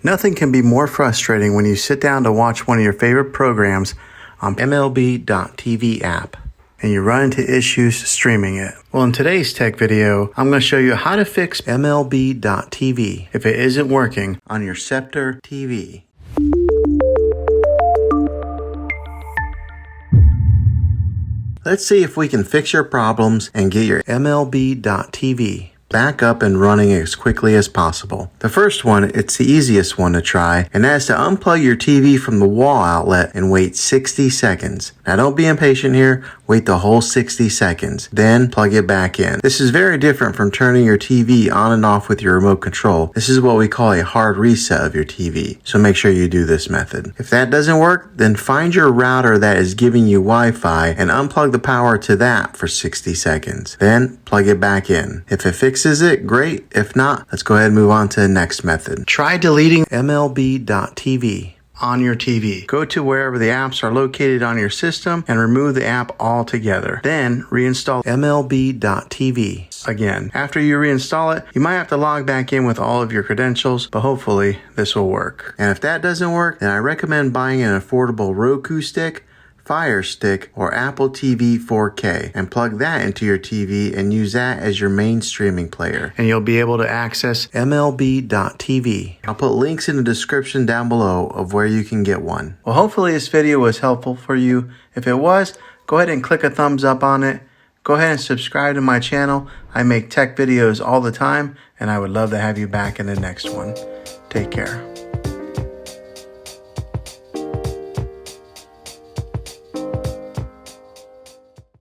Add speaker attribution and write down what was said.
Speaker 1: Nothing can be more frustrating when you sit down to watch one of your favorite programs on MLB.TV app and you run into issues streaming it. Well, in today's tech video, I'm going to show you how to fix MLB.TV if it isn't working on your Sceptre TV. Let's see if we can fix your problems and get your MLB.TV back up and running as quickly as possible. The first one, it's the easiest one to try, and that's to unplug your TV from the wall outlet and wait 60 seconds. Now don't be impatient here, wait the whole 60 seconds, then plug it back in. This is very different from turning your TV on and off with your remote control. This is what we call a hard reset of your TV, so make sure you do this method. If that doesn't work, then find your router that is giving you Wi-Fi and unplug the power to that for 60 seconds. Then plug it back in. If it fixes it, great. If not, let's go ahead and move on to the next method. Try deleting MLB.TV on your TV. Go to wherever the apps are located on your system and remove the app altogether. Then reinstall MLB.TV again. After you reinstall it, you might have to log back in with all of your credentials, but hopefully this will work. And if that doesn't work, then I recommend buying an affordable Roku stick, Fire Stick, or Apple TV 4K and plug that into your TV and use that as your main streaming player. And you'll be able to access MLB.TV. I'll put links in the description down below of where you can get one. Well, hopefully this video was helpful for you. If it was, go ahead and click a thumbs up on it. Go ahead and subscribe to my channel. I make tech videos all the time, and I would love to have you back in the next one. Take care.